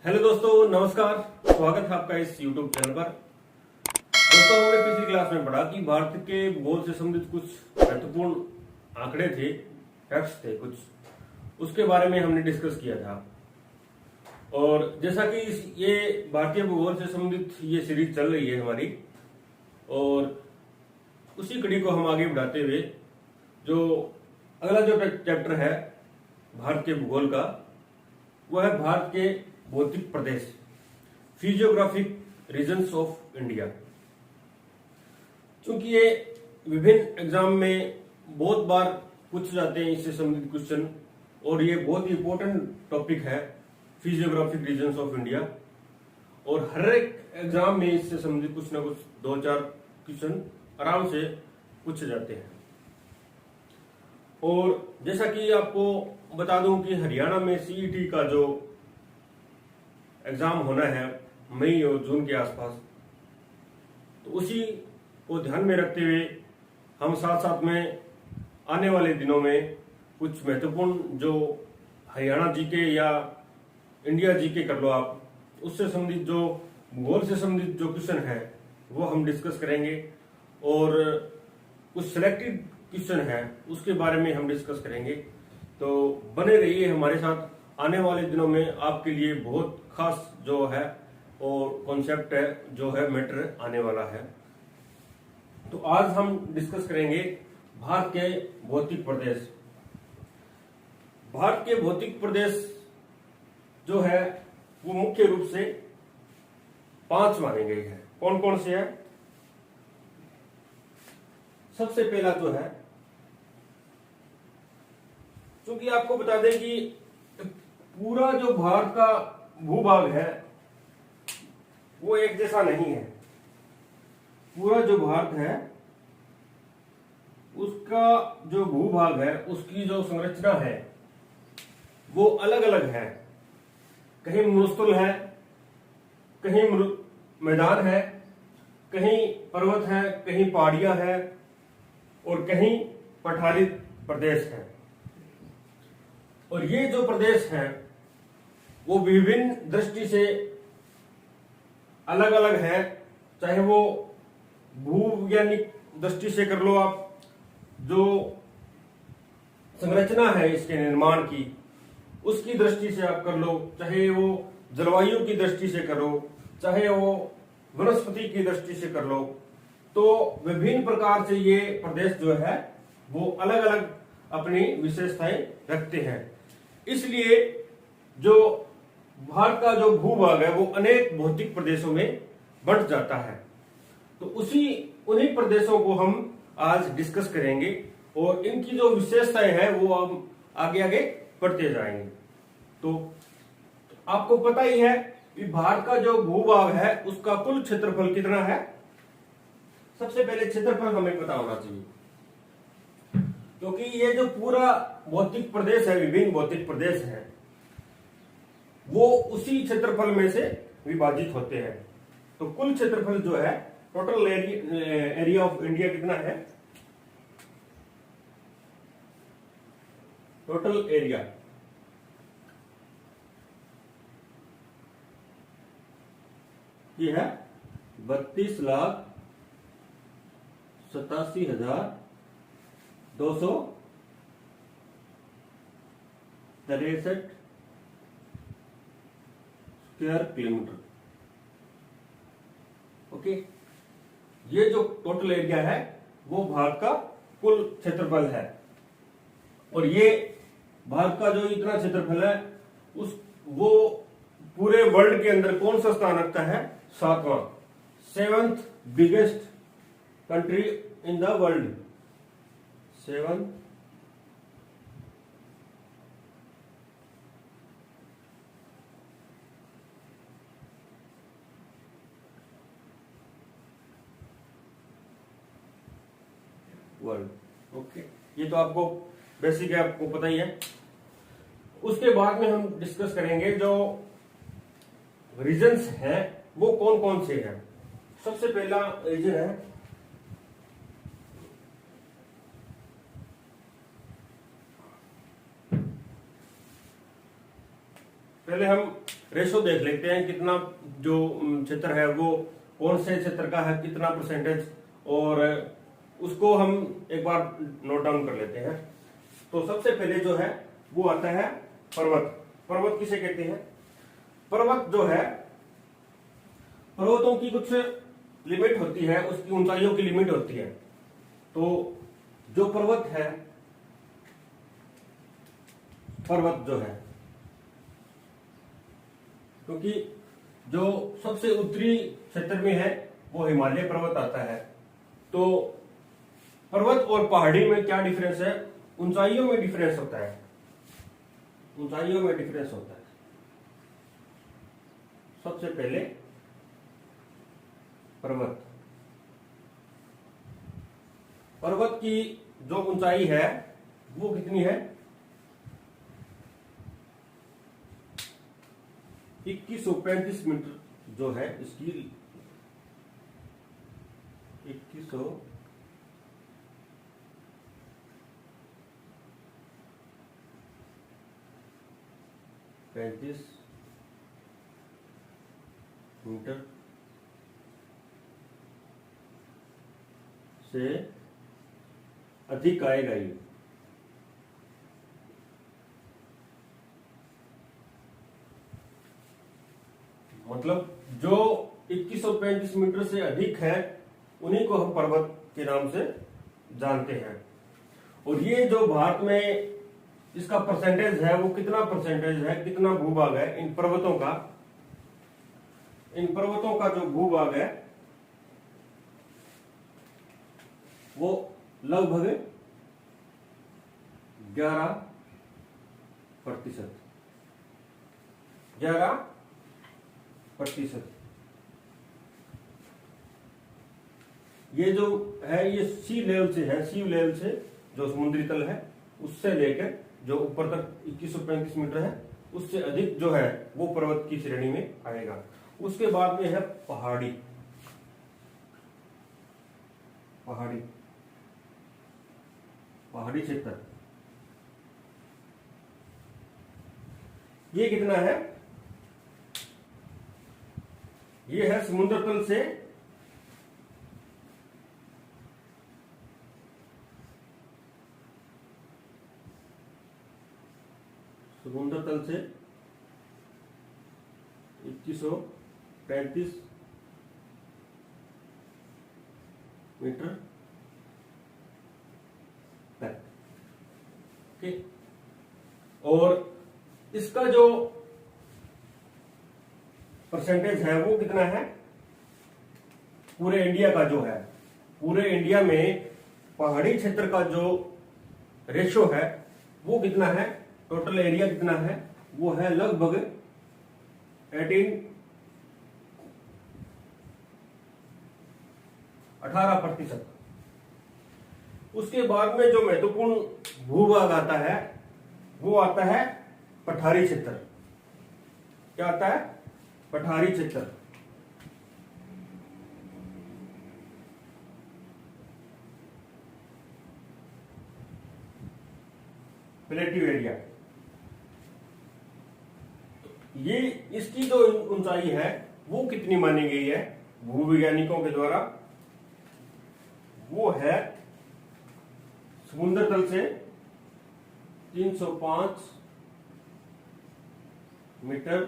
Hello दोस्तों, नमस्कार। स्वागत है आपका इस YouTube चैनल पर। दोस्तों, हमने पिछली क्लास में पढ़ा कि भारत के भूगोल से संबंधित कुछ महत्वपूर्ण आंकड़े थे, फैक्ट्स थे कुछ, उसके बारे में हमने डिस्कस किया था। और जैसा कि ये भारतीय भूगोल से संबंधित ये सीरीज चल रही है हमारी, और उसी कड़ी को हम आगे बढ़ाते हुए जो अगला जो चैप्टर है भारत के भूगोल का, वह है भारत के भौतिक प्रदेश, फिजियोग्राफिक रीजन्स ऑफ इंडिया। क्योंकि ये विभिन्न एग्जाम में बहुत बार पूछे जाते हैं इससे संबंधित क्वेश्चन, और ये बहुत ही इंपॉर्टेंट टॉपिक है फिजियोग्राफिक रीजन्स ऑफ इंडिया। और हर एक एग्जाम में इससे संबंधित कुछ ना कुछ 2-4 क्वेश्चन आराम से पूछे जाते हैं। और जैसा कि आपको बता दूं कि हरियाणा में सीईटी का जो एग्जाम होना है मई और जून के आसपास, तो उसी को ध्यान में रखते हुए हम साथ साथ में आने वाले दिनों में कुछ महत्वपूर्ण जो हरियाणा जीके या इंडिया जीके कर लो आप, उससे संबंधित जो भूगोल से संबंधित जो क्वेश्चन है वो हम डिस्कस करेंगे। और कुछ सिलेक्टेड क्वेश्चन है उसके बारे में हम डिस्कस करेंगे। तो बने रहिए हमारे साथ। आने वाले दिनों में आपके लिए बहुत खास जो है और कॉन्सेप्ट है, जो है मैटर आने वाला है। तो आज हम डिस्कस करेंगे भारत के भौतिक प्रदेश। भारत के भौतिक प्रदेश जो है वो मुख्य रूप से 5 माने गए हैं। कौन कौन से हैं? सबसे पहला जो है, क्योंकि आपको बता दें कि पूरा जो भारत का भूभाग है वो एक जैसा नहीं है। पूरा जो भारत है उसका जो भूभाग है, उसकी जो संरचना है वो अलग अलग है। कहीं मरुस्थल है, कहीं मैदान है, कहीं पर्वत है, कहीं पहाड़ियां है, और कहीं पठारी प्रदेश है। और ये जो प्रदेश है वो विभिन्न दृष्टि से अलग अलग है। चाहे वो भूवैज्ञानिक दृष्टि से कर लो आप, जो संरचना है इसके निर्माण की उसकी दृष्टि से आप कर लो, चाहे वो जलवायु की दृष्टि से करो, चाहे वो वनस्पति की दृष्टि से कर लो, तो विभिन्न प्रकार से ये प्रदेश जो है वो अलग अलग अपनी विशेषताएं रखते हैं। इसलिए जो भारत का जो भूभाग है वो अनेक भौतिक प्रदेशों में बंट जाता है। तो उन्हीं प्रदेशों को हम आज डिस्कस करेंगे, और इनकी जो विशेषताएं हैं वो हम आगे आगे पढ़ते जाएंगे। तो आपको पता ही है कि भारत का जो भूभाग है उसका कुल क्षेत्रफल कितना है। सबसे पहले क्षेत्रफल हमें पता होना चाहिए, क्योंकि ये जो पूरा भौतिक प्रदेश है, विभिन्न भौतिक प्रदेश है, वो उसी क्षेत्रफल में से विभाजित होते हैं। तो कुल क्षेत्रफल जो है, टोटल एरिया ऑफ इंडिया कितना है? टोटल एरिया ये है 32,87,263 स्क्वायर किलोमीटर। ओके, ये जो टोटल एरिया है वो भारत का कुल क्षेत्रफल है। और ये भारत का जो इतना क्षेत्रफल है वो पूरे वर्ल्ड के अंदर कौन सा स्थान रखता है? 7वां, 7th biggest country in the world. 7th world. Okay, ये तो आपको बेसिक है, आपको पता ही है। उसके बाद में हम डिस्कस करेंगे जो रीजन्स हैं वो कौन कौन से हैं। सबसे पहला रीजन है पहले हम रेशो देख लेते हैं, कितना जो क्षेत्र है वो कौन से क्षेत्र का है, कितना परसेंटेज, और उसको हम एक बार नोट डाउन कर लेते हैं। तो सबसे पहले जो है वो आता है पर्वत। पर्वत किसे कहते हैं? पर्वत जो है, पर्वतों की कुछ लिमिट होती है, उसकी ऊंचाइयों की लिमिट होती है। तो जो पर्वत है, पर्वत जो है, क्योंकि जो सबसे उत्तरी क्षेत्र में है वो हिमालय पर्वत आता है। तो पर्वत और पहाड़ी में क्या डिफरेंस है? ऊंचाइयों में डिफरेंस होता है, ऊंचाइयों में डिफरेंस होता है। सबसे पहले पर्वत, पर्वत की जो ऊंचाई है वो कितनी है? 2135 मीटर जो है इसकी, 2135 मीटर से अधिक आएगा ये। मतलब जो 2135 मीटर से अधिक है उन्हीं को हम पर्वत के नाम से जानते हैं। और ये जो भारत में इसका परसेंटेज है वो कितना परसेंटेज है, कितना भूभाग है इन पर्वतों का, इन पर्वतों का जो भूभाग है वो लगभग 11%। 11%। ये जो है ये सी लेवल से है, सी लेवल से जो समुद्री तल है उससे लेकर जो ऊपर तक 2135 मीटर है उससे अधिक जो है वो पर्वत की श्रेणी में आएगा। उसके बाद में है पहाड़ी। पहाड़ी, पहाड़ी क्षेत्र, ये कितना है? ये है समुद्र तल से समुद्र तल से 2135 मीटर तक। ठीक, और इसका जो परसेंटेज है वो कितना है? पूरे इंडिया का जो है, पूरे इंडिया में पहाड़ी क्षेत्र का जो रेशो है वो कितना है? टोटल एरिया कितना है? वो है लगभग 18%। उसके बाद में जो महत्वपूर्ण भूभाग आता है वो आता है पठारी क्षेत्र। क्या आता है? पठारी क्षेत्र। प्लेटिव एरिया। ये इसकी जो ऊंचाई है वो कितनी मानी गई है भूवैज्ञानिकों के द्वारा? वो है समुद्र तल से 305 मीटर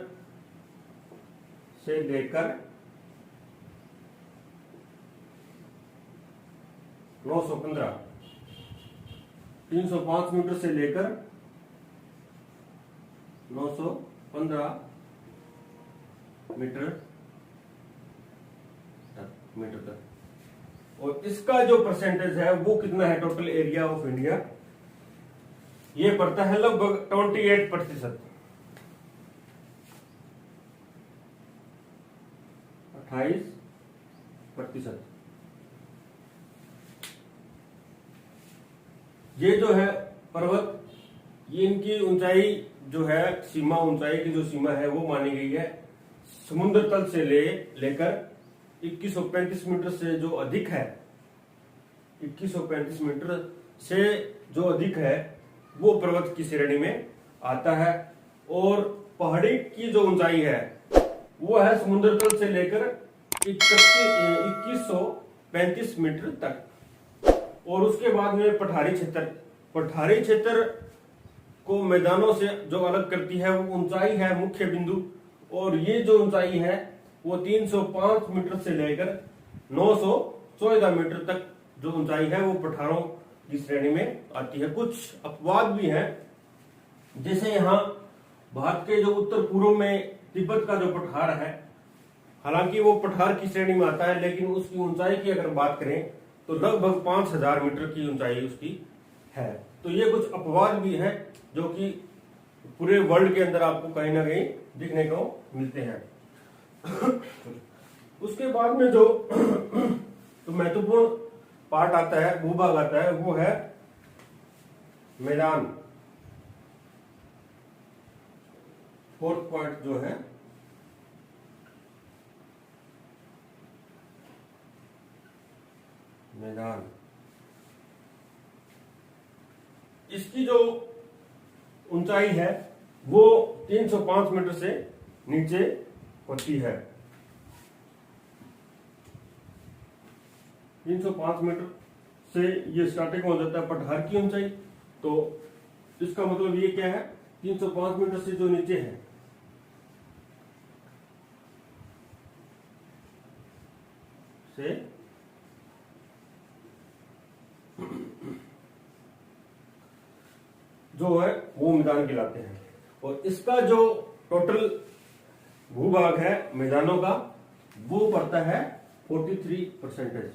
से लेकर 915, 305 मीटर से लेकर 915 मीटर तक। और इसका जो परसेंटेज है वो कितना है टोटल एरिया ऑफ इंडिया? ये पड़ता है लगभग 28%। 28%। ये जो है पर्वत, ये इनकी ऊंचाई जो है, सीमा ऊंचाई की जो सीमा है वो मानी गई है समुद्र तल से लेकर 2135 मीटर से जो अधिक है, 2135 मीटर से जो अधिक है वो पर्वत की श्रेणी में आता है। और पहाड़ी की जो ऊंचाई है वो है समुद्र तल से लेकर 2135 मीटर तक। और उसके बाद में पठारी क्षेत्र को मैदानों से जो अलग करती है वो ऊंचाई है मुख्य बिंदु, और ये जो ऊंचाई है वो 305 मीटर से लेकर 914 मीटर तक जो ऊंचाई है वो पठारों की श्रेणी में आती है। कुछ अपवाद भी हैं, जैसे यहाँ भारत के जो उत्तर पूर्व में तिब्बत का जो पठार है, हालांकि वो पठार की श्रेणी में आता है, लेकिन उसकी ऊंचाई की अगर बात करें तो लगभग 5000 मीटर की ऊंचाई उसकी है। तो ये कुछ अपवाद भी हैं जो कि पूरे वर्ल्ड के अंदर आपको कहीं ना कहीं दिखने को मिलते हैं। उसके बाद में जो तो महत्वपूर्ण पार्ट आता है, भूभाग आता है, वो है मैदान। फोर्थ पॉइंट जो है मैदान। इसकी जो ऊंचाई है वो 305 मीटर से नीचे होती है। 305 मीटर से ये स्टार्टिंग हो जाता है पठार की ऊंचाई। तो इसका मतलब ये क्या है, 305 मीटर से जो नीचे है से जो है वो मैदान कहलाते हैं। और इसका जो टोटल भूभाग है मैदानों का वो पड़ता है 43%।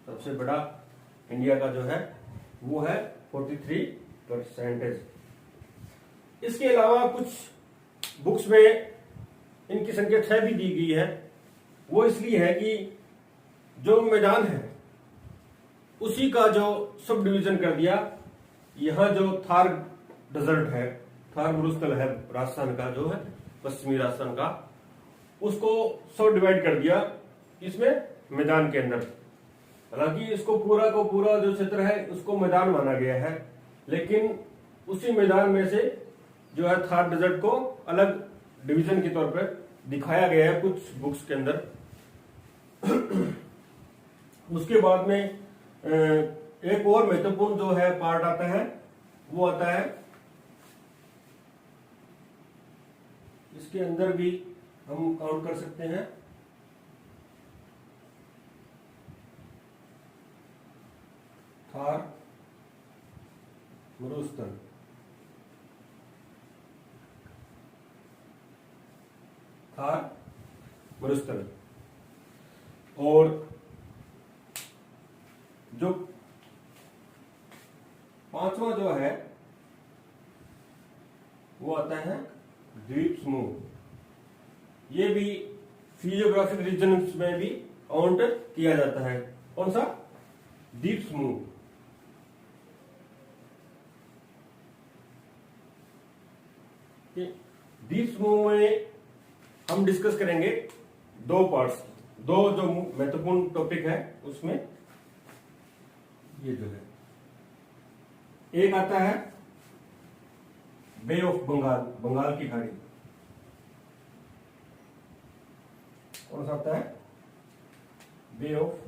सबसे बड़ा इंडिया का जो है वो है 43%। इसके अलावा कुछ बुक्स में इनकी संख्या 6 भी दी गई है। वो इसलिए है कि जो मैदान है उसी का जो सब डिवीजन कर दिया। यहाँ जो थार डेजर्ट है, थार मरुस्थल है राजस्थान का, जो है पश्चिमी राजस्थान का, उसको सब डिवाइड कर दिया इसमें मैदान के अंदर। हालांकि इसको पूरा को पूरा जो क्षेत्र है उसको मैदान माना गया है, लेकिन उसी मैदान में से जो है थार डेजर्ट को अलग डिवीजन के तौर पर दिखाया गया है कुछ बुक्स के अंदर। उसके बाद में एक और महत्वपूर्ण जो है पार्ट आता है, वो आता है इसके अंदर भी हम काउंट कर सकते हैं थार मरुस्थल। थार मरुस्थल और जो पांचवा जो है वो आता है द्वीप समूह। ये भी फिजियोग्राफिक रीजन्स में भी काउंट किया जाता है। कौन सा? द्वीप समूह। द्वीप समूह में हम डिस्कस करेंगे दो पार्ट्स, दो जो महत्वपूर्ण टॉपिक है उसमें ये जो है, एक आता है बे ऑफ बंगाल, बंगाल की खाड़ी। कौन सा आता है? बे ऑफ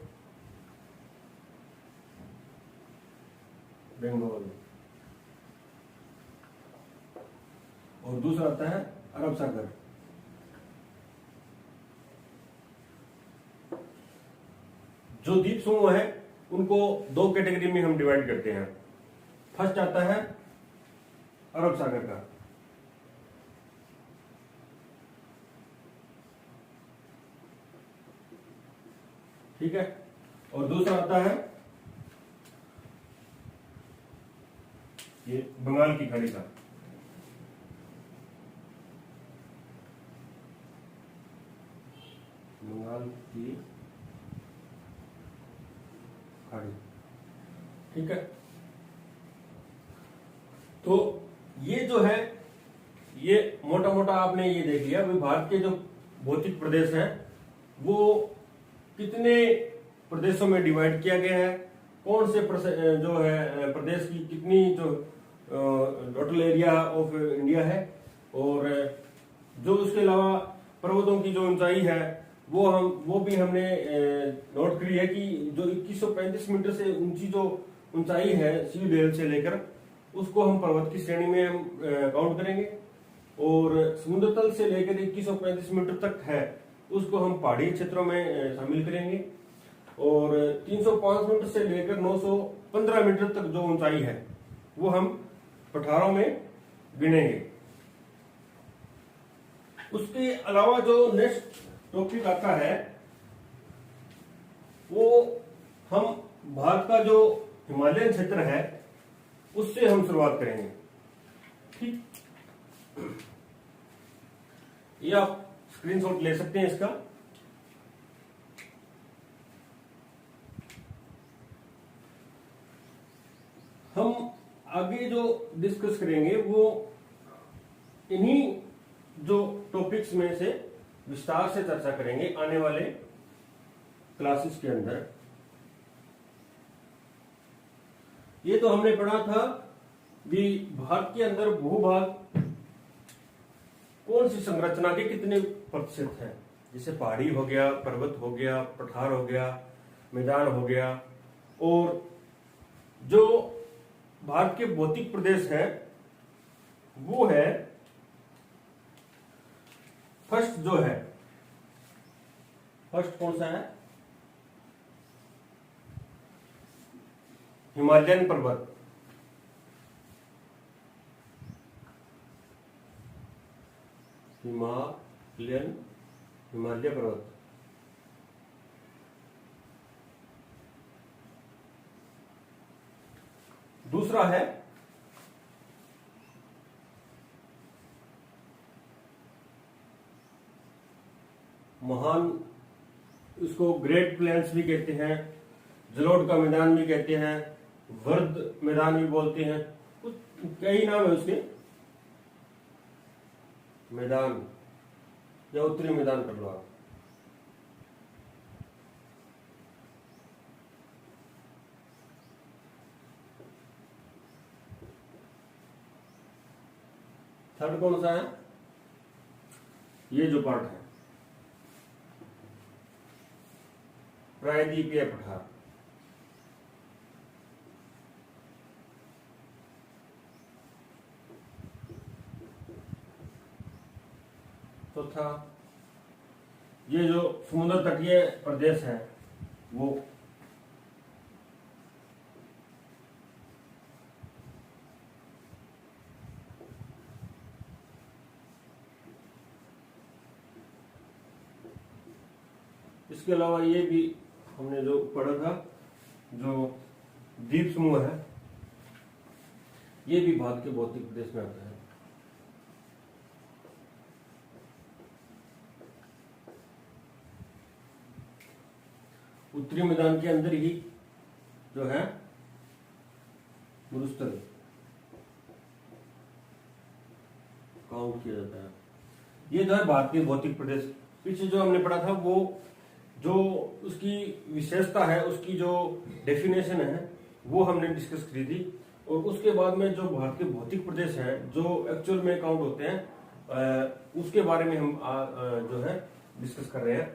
बंगाल। और दूसरा आता है अरब सागर। जो द्वीप समूह है उनको दो कैटेगरी में हम डिवाइड करते हैं। फर्स्ट आता है अरब सागर का, ठीक है, और दूसरा आता है ये बंगाल की खाड़ी का। बंगाल की खाड़ी, ठीक है। तो ये जो है ये मोटा मोटा आपने ये देख लिया भाई भारत के जो भौतिक प्रदेश हैं वो कितने प्रदेशों में डिवाइड किया गया है, कौन से जो है प्रदेश की कितनी जो टोटल एरिया ऑफ इंडिया है। और जो उसके अलावा पर्वतों की जो ऊंचाई है वो भी हमने नोट करी है कि जो 2135 मीटर से ऊंची जो ऊंचाई है सी लेवल से लेकर, उसको हम पर्वत की श्रेणी में हम काउंट करेंगे। और समुद्र तल से लेकर 2135 मीटर तक है, उसको हम पहाड़ी क्षेत्रों में शामिल करेंगे। और 305 मीटर से लेकर 915 मीटर तक जो ऊंचाई है वो हम पठारों में गिनेंगे। उसके अलावा जो नेक्स्ट टॉपिक आता है वो हम भारत का जो हिमालयन क्षेत्र है उससे हम शुरुआत करेंगे। ठीक, ये आप स्क्रीनशॉट ले सकते हैं इसका। हम आगे जो डिस्कस करेंगे वो इन्हीं जो टॉपिक्स में से विस्तार से चर्चा करेंगे आने वाले क्लासेस के अंदर। ये तो हमने पढ़ा था कि भारत के अंदर भूभाग कौन सी संरचना के कितने प्रतिशत है, जैसे पहाड़ी हो गया, पर्वत हो गया, पठार हो गया, मैदान हो गया। और जो भारत के भौतिक प्रदेश है वो है फर्स्ट कौन सा है, हिमालयन पर्वत। हिमालय पर्वत। दूसरा है महान, इसको ग्रेट प्लेन्स भी कहते हैं, जलोढ़ का मैदान भी कहते हैं, वर्द मैदान भी बोलते हैं, कुछ कई नाम है उसके। मैदान या उत्तरी मैदान कर लो आप। थर्ड कौन सा है, ये जो पार्ट है प्रायद्वीपीय पठार। चौथा ये जो समुद्र तटीय प्रदेश है वो। इसके अलावा ये भी हमने जो पढ़ा था, जो द्वीप समूह है, ये भी भारत के भौतिक प्रदेश में आता है। उत्तरी मैदान के अंदर ही जो है मरुस्थल काउंट किया जाता है। ये जो है भारतीय भौतिक प्रदेश, पीछे जो हमने पढ़ा था वो जो उसकी विशेषता है, उसकी जो डेफिनेशन है वो हमने डिस्कस करी थी। और उसके बाद में जो भारत के भौतिक प्रदेश हैं जो एक्चुअल में काउंट होते हैं उसके बारे में हम जो है डिस्कस कर रहे हैं।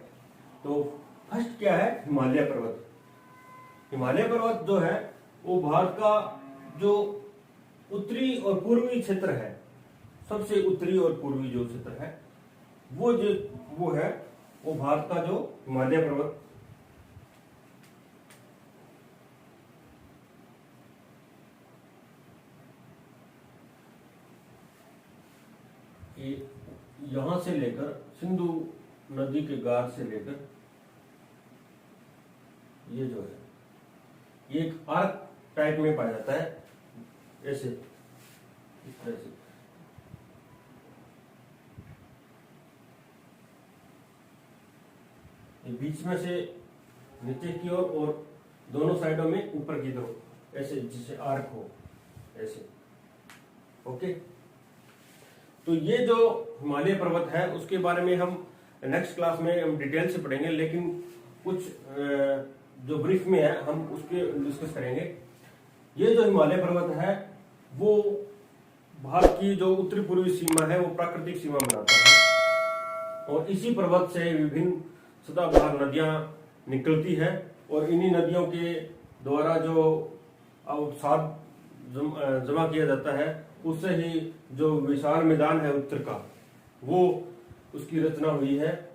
तो फर्स्ट क्या है, हिमालय पर्वत। हिमालय पर्वत जो है वो भारत का जो उत्तरी और पूर्वी क्षेत्र है, सबसे उत्तरी और पूर्वी जो क्षेत्र है वो है वो भारत का जो हिमालय पर्वत। यहां से लेकर सिंधु नदी के गार से लेकर ये जो है ये एक आर्क टाइप में पाया जाता है, ऐसे इस तरह से। बीच में से नीचे की ओर और दोनों साइडों में ऊपर की तरफ, ऐसे जिसे आर्क हो, ऐसे। ओके, तो ये जो हिमालय पर्वत है उसके बारे में हम नेक्स्ट क्लास में हम डिटेल से पढ़ेंगे, लेकिन कुछ जो ब्रीफ में है हम उसके डिस्कस करेंगे। ये जो हिमालय पर्वत है वो भारत की जो उत्तरी पूर्वी सीमा है वो प्राकृतिक सीमा बनाता है, और इसी पर्वत से विभिन्न सदाबहार नदियां निकलती है, और इन्हीं नदियों के द्वारा जो अवसाद जमा किया जाता है, उससे ही जो विशाल मैदान है उत्तर का, वो उसकी रचना हुई है।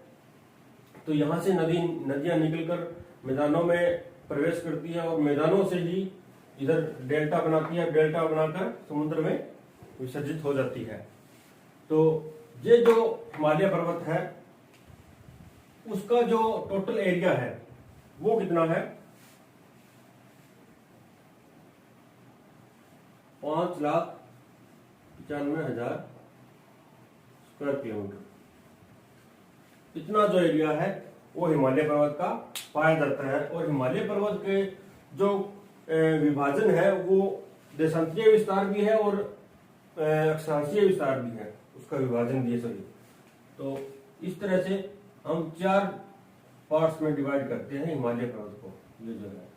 तो यहाँ से नदियां निकलकर मैदानों में प्रवेश करती है, और मैदानों से ही इधर डेल्टा बनाती है, डेल्टा बनाकर समुद्र में विसर्जित हो जाती है। तो ये जो हिमालय पर्वत है उसका जो टोटल एरिया है वो कितना है? 5,95,000 स्क्वायर किलोमीटर। इतना जो एरिया है वो हिमालय पर्वत का पाया जाता है। और हिमालय पर्वत के जो विभाजन है वो देशांतरीय विस्तार भी है और अक्षांशीय विस्तार भी है, उसका विभाजन भी है सभी। तो इस तरह से हम 4 पार्ट्स में डिवाइड करते हैं हिमालय पर्वत को। ये जो है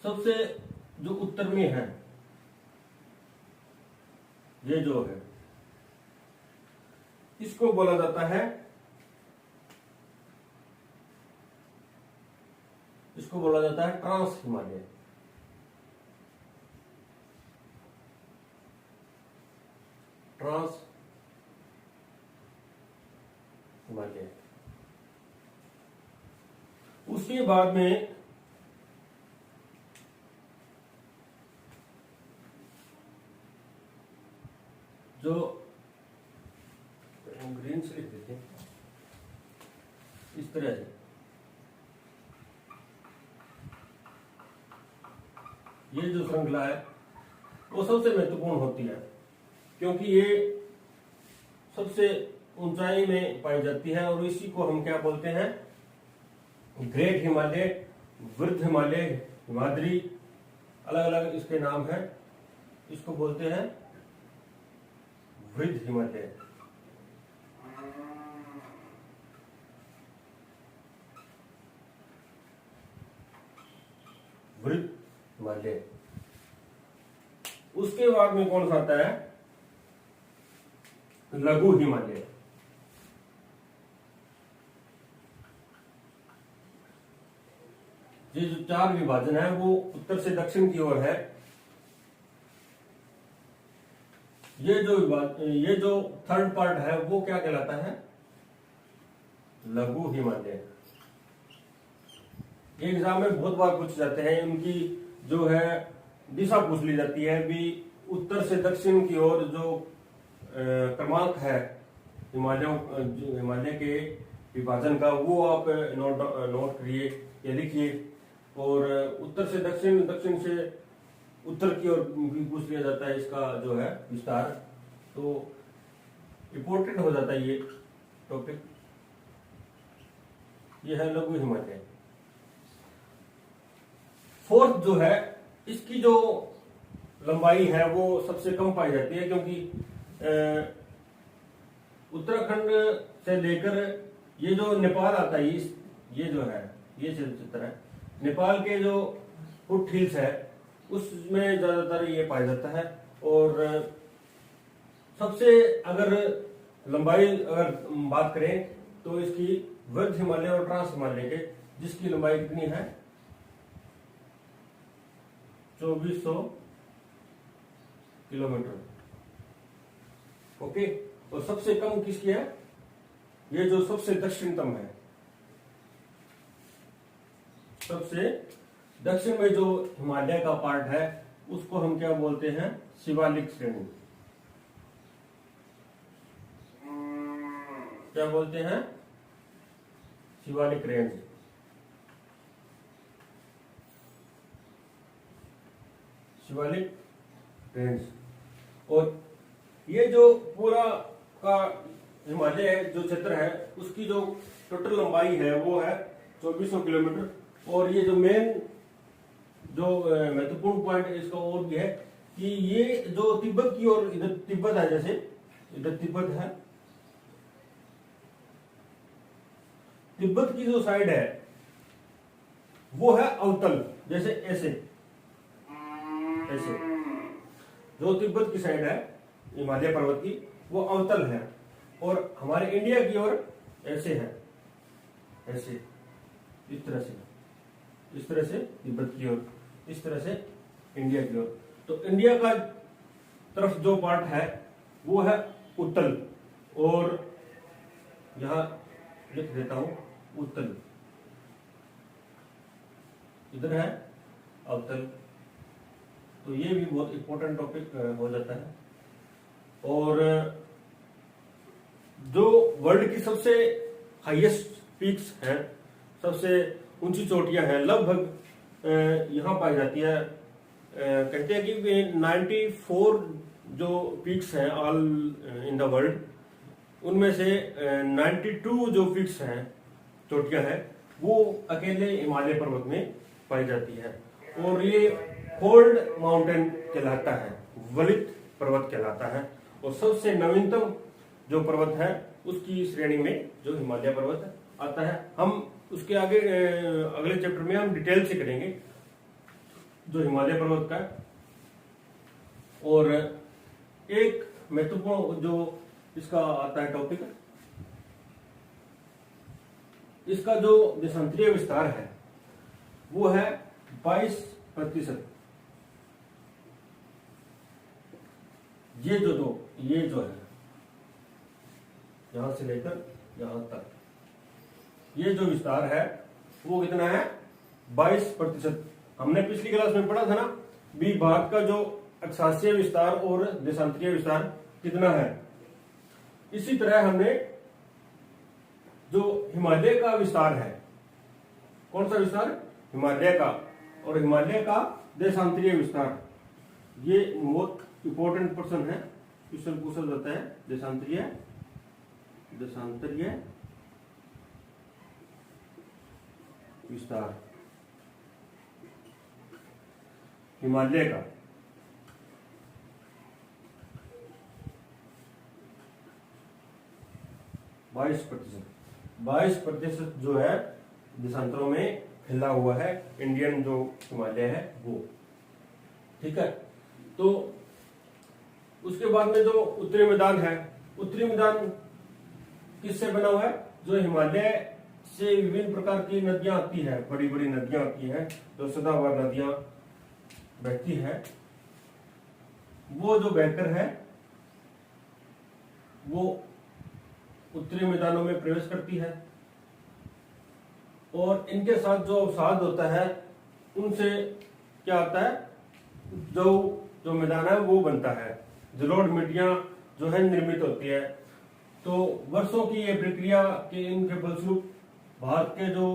सबसे जो उत्तर में है, ये जो है इसको बोला जाता है, इसको बोला जाता है ट्रांस हिमालय। ट्रांस हिमालय। उसके बाद में जो ग्रीन से लिख देते हैं इस तरह से, ये जो श्रृंखला है वो सबसे महत्वपूर्ण होती है, क्योंकि ये सबसे ऊंचाई में पाई जाती है। और इसी को हम क्या बोलते हैं? ग्रेट हिमालय, वृद्ध हिमालय, हिमाद्री, अलग अलग इसके नाम है। इसको बोलते हैं वृद्ध हिमालय। वृद्ध हिमालय। उसके बाद में कौन सा आता है? लघु हिमालय। ये जो 4 विभाजन है वो उत्तर से दक्षिण की ओर है। ये जो थर्ड पार्ट है वो क्या कहलाता है? लघु हिमालय। ये एग्जाम में बहुत बार पूछ जाते हैं, उनकी जो है दिशा पूछ ली जाती है भी। उत्तर से दक्षिण की ओर जो क्रमांक है हिमालय के विभाजन का, वो आप नोट करिए या लिखिए। और उत्तर से दक्षिण, दक्षिण से उत्तर की ओर भी पूछ लिया जाता है इसका जो है विस्तार। तो इंपॉर्टेंट हो जाता है ये टॉपिक। ये है लघु हिमालय। फोर्थ जो है, इसकी जो लंबाई है वो सबसे कम पाई जाती है, क्योंकि उत्तराखंड से लेकर ये जो नेपाल आता है, ये जो है ये चित्र है, नेपाल के जो फुट हिल्स है उसमें ज्यादातर ये पाया जाता है। और सबसे अगर लंबाई अगर बात करें तो इसकी वृद्ध हिमालय और ट्रांस हिमालय के, जिसकी लंबाई कितनी है? 2400 किलोमीटर। ओके। और सबसे कम किसकी है? ये जो सबसे दक्षिणतम है, सबसे दक्षिण में जो हिमालय का पार्ट है उसको हम क्या बोलते हैं? शिवालिक श्रेणी। क्या बोलते हैं? शिवालिक रेंज। शिवालिक रेंज। और ये जो पूरा का हिमालय जो क्षेत्र है उसकी जो टोटल लंबाई है वो है 2400 किलोमीटर। और ये जो मेन जो महत्वपूर्ण पॉइंट इसका और भी है कि ये जो तिब्बत की ओर, इधर तिब्बत है, जैसे इधर तिब्बत है, तिब्बत की जो साइड है वो है अवतल, जैसे ऐसे ऐसे। जो तिब्बत की साइड है हिमालय पर्वत की, वो अवतल है, और हमारे इंडिया की ओर ऐसे है, ऐसे, इस तरह से, इस तरह से तिब्बत की ओर, इस तरह से इंडिया की ओर। तो इंडिया का तरफ जो पार्ट है वो है उत्तल, और यहां लिख देता हूं उत्तल, इधर है अवतल। तो ये भी बहुत इंपॉर्टेंट टॉपिक हो जाता है। और जो वर्ल्ड की सबसे हाईएस्ट पीक्स हैं, सबसे ऊंची चोटियां हैं, लगभग यहाँ पाई जाती है। कहते हैं कि 94 जो पीक्स हैं ऑल इन द वर्ल्ड, उनमें से 92 जो पीक्स हैं, चोटियां हैं, वो अकेले हिमालय पर्वत में पाई जाती है। और ये कोल्ड माउंटेन कहलाता है, वलित पर्वत कहलाता है। और सबसे नवीनतम जो पर्वत है उसकी श्रेणी में जो हिमालय पर्वत आता है। हम उसके आगे अगले चैप्टर में हम डिटेल से करेंगे जो हिमालय पर्वत का। और एक महत्वपूर्ण जो इसका आता है टॉपिक, इसका जो देशांतरीय विस्तार है वो है 22%। ये जो है यहां से लेकर यहां तक, ये जो विस्तार है वो कितना है? 22%। हमने पिछली क्लास में पढ़ा था ना भी भारत का जो अक्षांशीय विस्तार और देशांतरीय विस्तार कितना है। इसी तरह हमने जो हिमालय का विस्तार है, कौन सा विस्तार? हिमालय का, और हिमालय का देशांतरीय विस्तार, ये बहुत इंपॉर्टेंट पर्सन है, क्वेश्चन पूछा जाता है। देशांतरीय विस्तार हिमालय का, बाईस प्रतिशत जो है देशांतरों में फैला हुआ है इंडियन जो हिमालय है वो। ठीक है। तो उसके बाद में जो उत्तरी मैदान है, उत्तरी मैदान किससे बना हुआ है? जो हिमालय से विभिन्न प्रकार की नदियां आती है, बड़ी बड़ी नदियां आती है, जो सदाबहार नदियां बहती है, वो जो बहकर है वो उत्तरी मैदानों में प्रवेश करती है। और इनके साथ जो अवसाद होता है उनसे क्या होता है? जो मैदान है वो बनता है, जलोढ़ मिट्टियां जो है निर्मित होती है। तो वर्षों की ये प्रक्रिया के इनके फलस्वरूप भारत के जो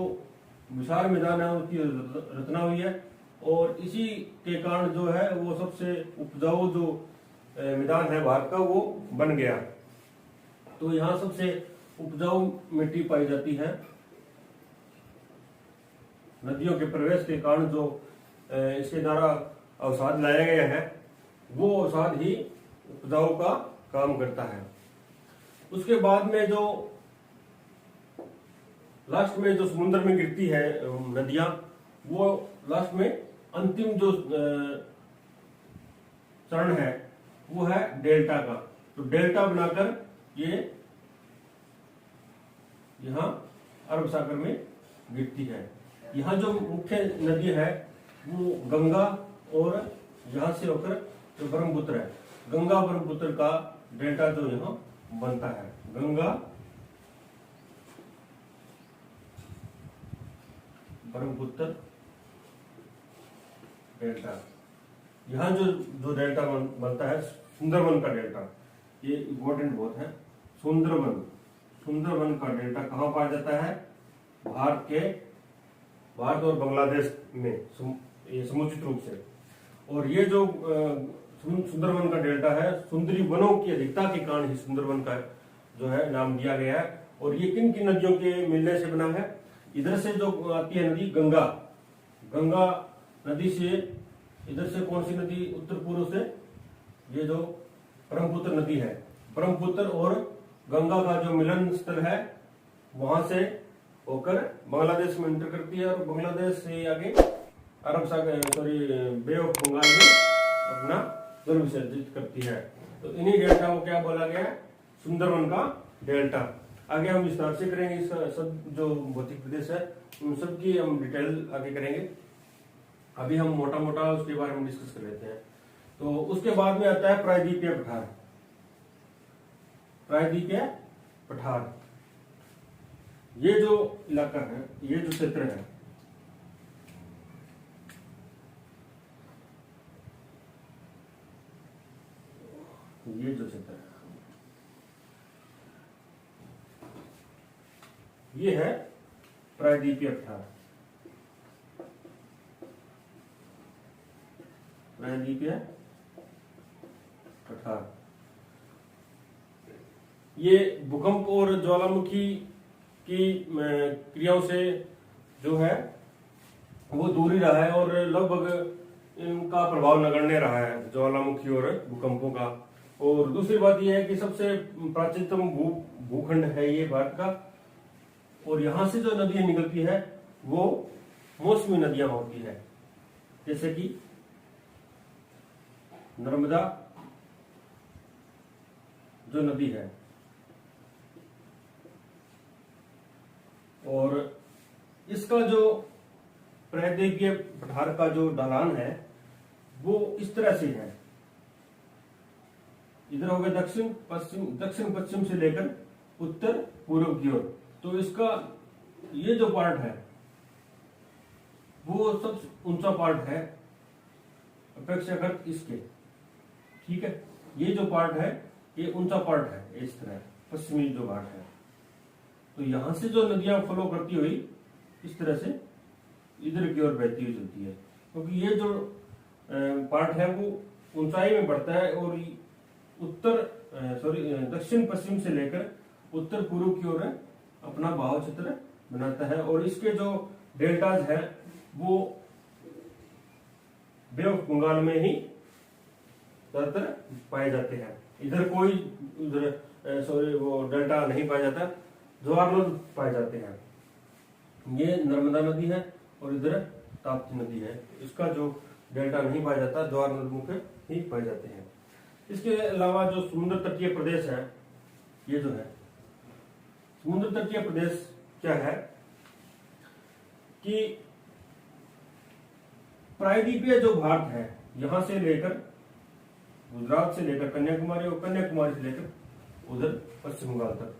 विशाल मैदान है उसकी रचना हुई है। और इसी के कारण जो है वो सबसे उपजाऊ जो मैदान है भारत का वो बन गया। तो यहाँ सबसे उपजाऊ मिट्टी पाई जाती है। नदियों के प्रवेश के कारण जो इसके द्वारा अवसाद लाया गया है वो अवसाद ही उपजाऊ का काम करता है। उसके बाद में जो लास्ट में जो समुद्र में गिरती है नदियां, वो लास्ट में अंतिम जो चरण है वो है डेल्टा का। तो डेल्टा बनाकर ये यहाँ अरब सागर में गिरती है। यहाँ जो मुख्य नदी है वो गंगा, और यहाँ से होकर जो ब्रह्मपुत्र है, गंगा ब्रह्मपुत्र का डेल्टा जो यहाँ बनता है, गंगा ब्रह्मपुत्र डेल्टा। यहाँ जो डेल्टा बनता है सुंदरबन का डेल्टा, ये इंपॉर्टेंट बहुत है। सुंदरबन का डेल्टा कहाँ पाया जाता है? भारत और बांग्लादेश में, ये समुचित रूप से। और ये जो सुंदरबन का डेल्टा है, सुंदरी वनों की अधिकता के कारण ही सुंदरबन का जो है नाम दिया गया है। और ये किन किन नदियों के मिलने से बना है? इधर से जो आती है नदी गंगा नदी से, इधर से कौन सी नदी? उत्तर पूर्व से ये जो ब्रह्मपुत्र नदी है, ब्रह्मपुत्र और गंगा का जो मिलन स्थल है वहां से होकर बांग्लादेश में एंटर करती है और बांग्लादेश से आगे अरब सागर बे ऑफ बंगाल में अपना जन्म विसर्जित करती है। तो इन्हीं डेल्टा को क्या बोला गया है? सुंदरवन का डेल्टा। आगे हम विस्तार से करेंगे इस सब जो भौतिक प्रदेश है उन सब की हम डिटेल आगे करेंगे। अभी हम मोटा मोटा उसके बारे में डिस्कस कर लेते हैं। तो उसके बाद में आता है प्रायद्वीपीय पठार। प्रायद्वीपीय पठार ये जो इलाका है, ये जो क्षेत्र है, ये जो क्षेत्र है ये है प्रायद्वीपीय पठार। प्रायद्वीपीय पठार ये भूकंप और ज्वालामुखी की क्रियाओं से जो है वो दूर ही रहा है और लगभग इनका प्रभाव नगण्य रहा है, ज्वालामुखी और भूकंपों का। और दूसरी बात यह है कि सबसे प्राचीनतम भूखंड है ये भारत का, और यहां से जो नदियां निकलती है वो मौसमी नदियां होती है, जैसे कि नर्मदा जो नदी है, और इसका जो प्रायद्वीपीय पठार का जो ढलान है वो इस तरह से है। इधर हो गया दक्षिण पश्चिम से लेकर उत्तर पूर्व की ओर। तो इसका ये जो पार्ट है वो सबसे ऊंचा पार्ट है अपेक्षाकृत इसके, ठीक है। ये जो पार्ट है ये ऊंचा पार्ट है, इस तरह पश्चिमी जो घाट है। तो यहां से जो नदियां फ्लो करती हुई इस तरह से इधर की ओर बहती हुई चलती है, क्योंकि ये जो पार्ट है वो ऊंचाई में बढ़ता है और दक्षिण पश्चिम से लेकर उत्तर पूर्व की ओर अपना बहाव क्षेत्र बनाता है। और इसके जो डेल्टाज है वो बे ऑफ बंगाल में ही ज्यादातर पाए जाते हैं। इधर कोई वो डेल्टा नहीं पाया जाता, ज्वार नद पाए जाते हैं। ये नर्मदा नदी है और इधर ताप्ती नदी है, इसका जो डेल्टा नहीं पाया जाता, ज्वार नद मुख्य ही पाए जाते हैं। इसके अलावा जो समुद्र तटीय प्रदेश है, ये जो है समुद्र तटीय प्रदेश क्या है कि प्रायद्वीपीय जो भारत है, यहां से लेकर गुजरात से लेकर कन्याकुमारी और कन्याकुमारी से लेकर उधर पश्चिम बंगाल तक,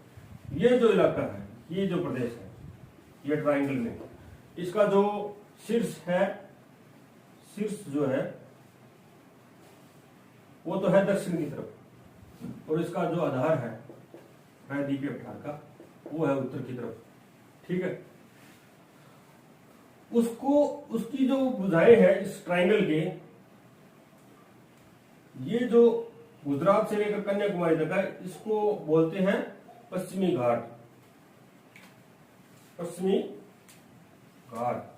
ये जो इलाका है, ये जो प्रदेश है, ये ट्रायंगल में इसका जो शीर्ष है, शीर्ष जो है वो तो है दक्षिण की तरफ, और इसका जो आधार है प्रायद्वीपीय पठार का वो है उत्तर की तरफ, ठीक है। उसकी जो भुजाएं है इस ट्रायंगल के, ये जो गुजरात से लेकर कन्याकुमारी तक है, इसको बोलते हैं पश्चिमी घाट। पश्चिमी घाट,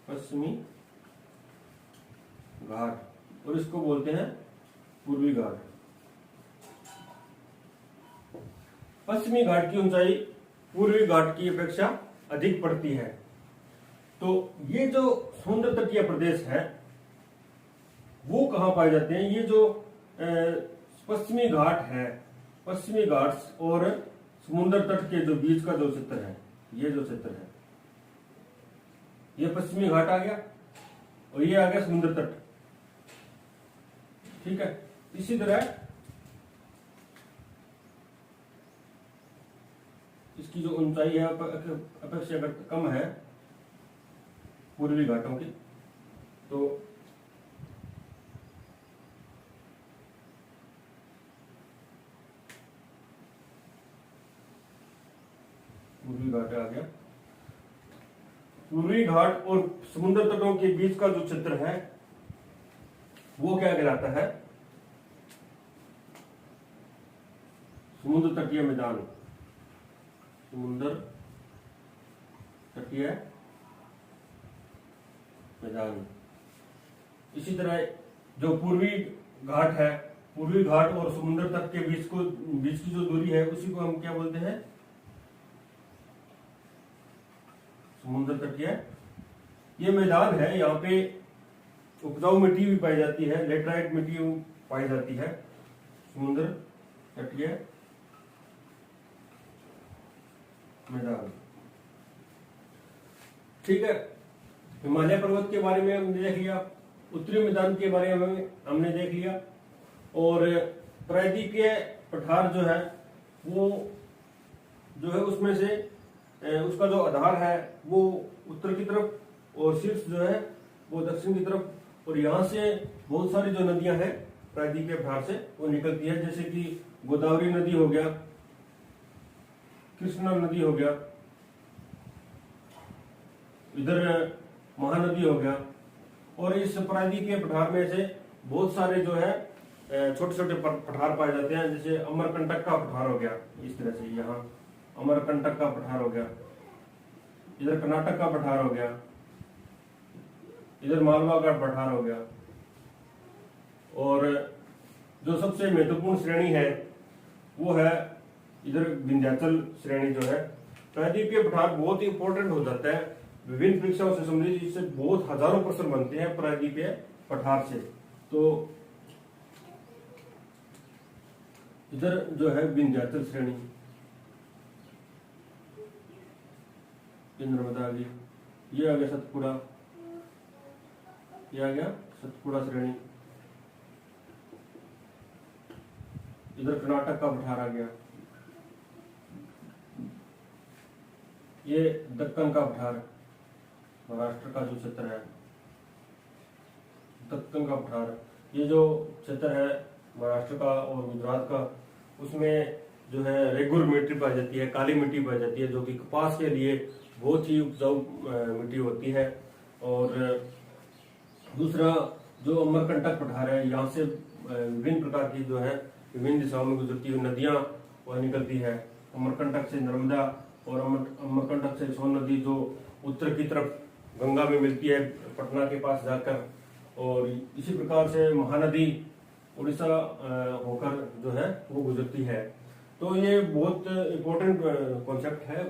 पश्चिमी घाट, और इसको बोलते हैं पूर्वी घाट। पश्चिमी घाट की ऊंचाई पूर्वी घाट की अपेक्षा अधिक पड़ती है। तो ये जो समुद्र तटीय प्रदेश है वो कहां पाए जाते हैं? ये जो पश्चिमी घाट है, पश्चिमी घाट और समुद्र तट के जो बीच का जो क्षेत्र है, ये जो क्षेत्र है, ये पश्चिमी घाट आ गया और ये आ गया समुद्र तट, ठीक है। इसी तरह इसकी जो ऊंचाई है अपेक्षाकृत कम है पूर्वी घाटों की, तो पूर्वी घाट आ गया। पूर्वी घाट और समुद्र तटों के बीच का जो क्षेत्र है वो क्या कहलाता है? समुद्र तटीय मैदान, समुद्र तटीय मैदान। इसी तरह जो पूर्वी घाट है पूर्वी घाट और समुद्र तट के बीच की जो दूरी है उसी को हम क्या बोलते हैं, समुद्र तटीय। ये मैदान है, यहाँ पे उपजाऊ मिट्टी भी पाई जाती है, लेटराइट मिट्टी पाई जाती है, समुद्र तटीय मैदान। ठीक है, हिमालय पर्वत के बारे में हमने देख लिया, उत्तरी मैदान के बारे में हमने देख लिया, और प्रायद्वीपीय पठार जो है वो जो है उसमें से उसका जो आधार है वो उत्तर की तरफ और शीर्ष जो है वो दक्षिण की तरफ, और यहाँ से बहुत सारी जो नदियां हैं प्रायद्वीपीय पठार से वो निकलती है, जैसे कि गोदावरी नदी हो गया, कृष्णा नदी हो गया, इधर महानदी हो गया। और इस प्रायद्वीपीय पठार में से बहुत सारे जो है छोटे छोटे पठार पाए जाते हैं, जैसे अमरकंटक का पठार हो गया, इस तरह से यहाँ अमरकंटक का पठार हो गया, इधर कर्नाटक का पठार हो गया, इधर मालवा का पठार हो गया। और जो सबसे महत्वपूर्ण श्रेणी है वो है इधर विंध्याचल श्रेणी जो है। प्रायद्वीपीय पठार बहुत ही इंपॉर्टेंट हो जाता है, विभिन्न परीक्षाओं से संबंधित इससे बहुत हजारों प्रश्न बनते हैं प्रायद्वीपीय पठार से। तो इधर जो है विंध्याचल श्रेणी, नर्मदा आ गई, ये आ गया सतपुड़ा, ये आ गया सतपुड़ा श्रेणी, इधर कर्नाटक का पठार आ गया, ये दक्कन का पठार, महाराष्ट्र का जो क्षेत्र है दक्कन का पठार। ये जो क्षेत्र है महाराष्ट्र का और गुजरात का, उसमें जो है रेगुर मिट्टी पाई जाती है, काली मिट्टी पाई जाती है, जो कि कपास के लिए बहुत ही उपजाऊ मिट्टी होती है। और दूसरा जो अमरकंटक पठार है, यहाँ से विभिन्न प्रकार की जो है विभिन्न दिशाओं में गुजरती हुई नदियां वह निकलती है। अमरकंटक से नर्मदा और अमरकंटक से सोन नदी जो उत्तर की तरफ गंगा में मिलती है पटना के पास जाकर, और इसी प्रकार से महानदी उड़ीसा होकर जो है वो गुजरती है। तो ये बहुत इम्पोर्टेंट कॉन्सेप्ट है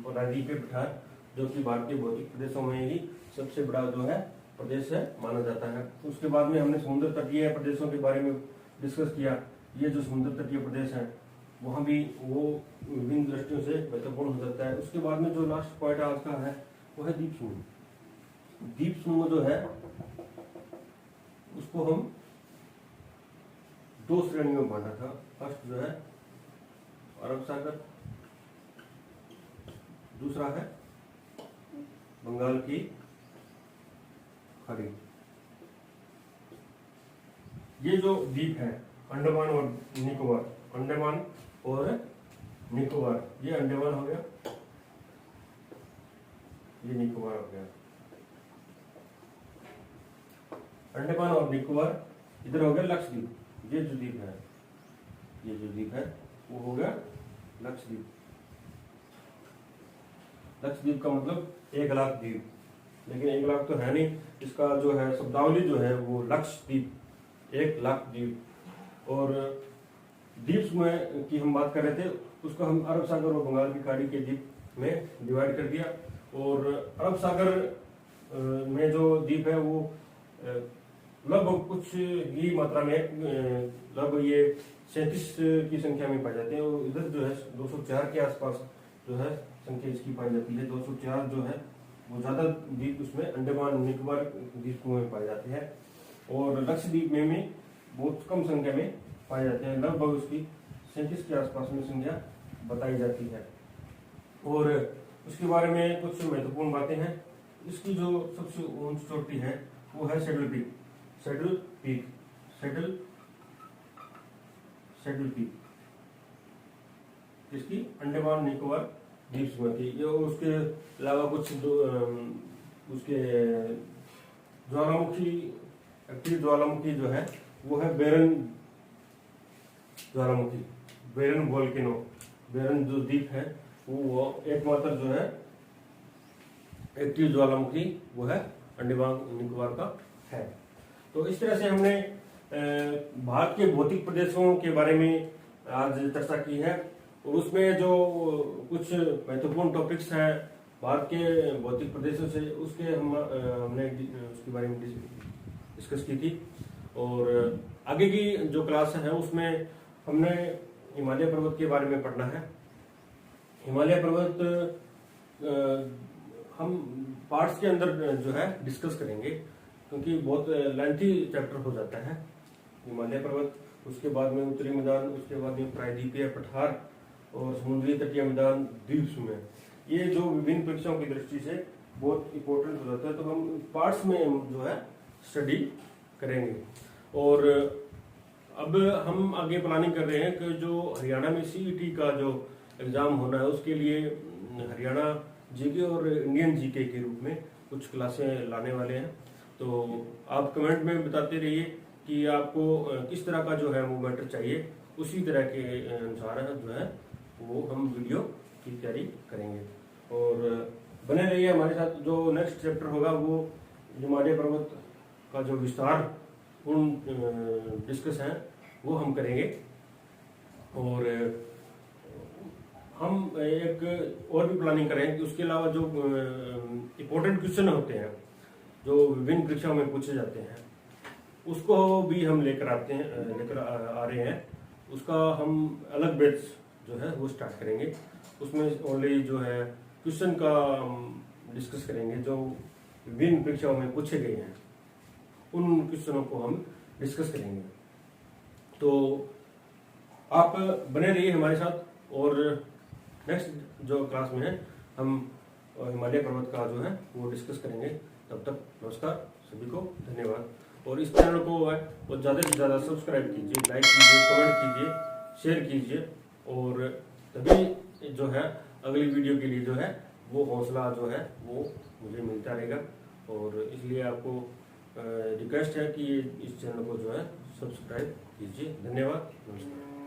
प्रायद्वीपीय पठार, जो कि भारतीय भौतिक प्रदेशों में ही सबसे बड़ा जो है प्रदेश है माना जाता है। उसके बाद में हमने समुद्र तटीय प्रदेशों के बारे में डिस्कस किया। ये जो समुद्र तटीय प्रदेश है वहाँ भी वो विभिन्न दृष्टियों से महत्वपूर्ण हो जाता है। उसके बाद में जो लास्ट पॉइंट आज का है वो है द्वीप समूह। द्वीप समूह जो है उसको हम दो श्रेणियों में बांटा था। फर्स्ट जो है अरब सागर, दूसरा है बंगाल की खाड़ी। ये जो द्वीप है अंडमान और निकोबार, अंडमान और निकोबार, ये अंडमान हो गया, ये निकोबार हो गया। अंडमान और निकोबार, इधर हो गया लक्षद्वीप। ये जो द्वीप है, ये जो द्वीप है वो हो गया लक्षद्वीप। लक्षद्वीप का मतलब 1 लाख द्वीप, लेकिन 1 लाख तो है नहीं, इसका जो है शब्दावली जो है वो लक्षद्वीप, 1 लाख द्वीप। और द्वीप समूह की हम बात कर रहे थे, उसको हम अरब सागर और बंगाल की खाड़ी के द्वीप में डिवाइड कर दिया। और अरब सागर में जो द्वीप है वो लगभग कुछ ही मात्रा में, लगभग ये 37 की संख्या में पाए जाते हैं। और इधर जो है 204 के आसपास जो है संख्या इसकी पाई जाती है। 204 जो है वो ज्यादा द्वीप उसमें अंडमान निकोबार द्वीप में पाए जाते हैं, और लक्षद्वीप में बहुत कम संख्या में पाए जाते हैं। लगभग उसकी 37 के आसपास में संख्या बताई जाती है। और उसके बारे में कुछ महत्वपूर्ण बातें हैं। इसकी जो सबसे ऊंची चोटी है वो है saddle peak, saddle peak, saddle peak, इसकी अंडमान निकोबार द्वीप समूह की। ये उसके अलावा कुछ उसके ज्वालामुखी, एक्टिव ज्वालामुखी जो है वो है बेरन ज्वालामुखी, बेरन वोल्केनो। बेरन जो द्वीप है वो एकमात्र जो है एक्टिव ज्वालामुखी वो है अंडमान निकोबार का है। तो इस तरह से हमने भारत के भौतिक प्रदेशों के बारे में आज चर्चा की है, और उसमें जो कुछ महत्वपूर्ण टॉपिक्स हैं भारत के भौतिक प्रदेशों से, उसके हमने उसके बारे में डिस्कस की थी। और आगे की जो क्लास है उसमें हमने हिमालय पर्वत के बारे में पढ़ना है। हिमालय पर्वत हम पार्ट्स के अंदर जो है डिस्कस करेंगे, क्योंकि बहुत लेंथी चैप्टर हो जाता है हिमालय पर्वत। उसके बाद में उत्तरी मैदान, उसके बाद में प्रायद्वीपीय पठार और समुद्री तटीय मैदान, द्वीप समूह, ये जो विभिन्न परीक्षाओं की दृष्टि से बहुत इंपॉर्टेंट हो जाता है, तो हम पार्ट्स में जो है स्टडी करेंगे। और अब हम आगे प्लानिंग कर रहे हैं कि जो हरियाणा में सीईटी का जो एग्जाम होना है उसके लिए हरियाणा जीके और इंडियन जीके के रूप में कुछ क्लासें लाने वाले हैं। तो आप कमेंट में बताते रहिए कि आपको किस तरह का जो है वो मैटर चाहिए, उसी तरह के अनुसार जो है वो हम वीडियो की तैयारी करेंगे। और बने रहिए हमारे साथ। जो नेक्स्ट चैप्टर होगा वो हिमालय पर्वत का जो विस्तार उन डिस्कस हैं वो हम करेंगे। और हम एक और भी प्लानिंग करें कि उसके अलावा जो इम्पोर्टेंट क्वेश्चन होते हैं जो विभिन्न परीक्षाओं में पूछे जाते हैं, उसको भी हम लेकर आ रहे हैं। उसका हम अलग बैच जो है वो स्टार्ट करेंगे। उसमें ओनली जो है क्वेश्चन का डिस्कस करेंगे जो विभिन्न परीक्षाओं में पूछे गए हैं, उन क्वेश्चनों को हम डिस्कस करेंगे। तो आप बने रहिए हमारे साथ। और नेक्स्ट जो क्लास में है हम हिमालय पर्वत का जो है वो डिस्कस करेंगे। तब तक नमस्कार सभी को, धन्यवाद। और इस चैनल को है वो ज़्यादा से ज़्यादा सब्सक्राइब कीजिए, लाइक कीजिए, कमेंट कीजिए, शेयर कीजिए, और तभी जो है अगली वीडियो के लिए जो है वो हौसला जो है वो मुझे मिलता रहेगा। और इसलिए आपको रिक्वेस्ट है कि इस चैनल को जो है सब्सक्राइब कीजिए। धन्यवाद, नमस्कार।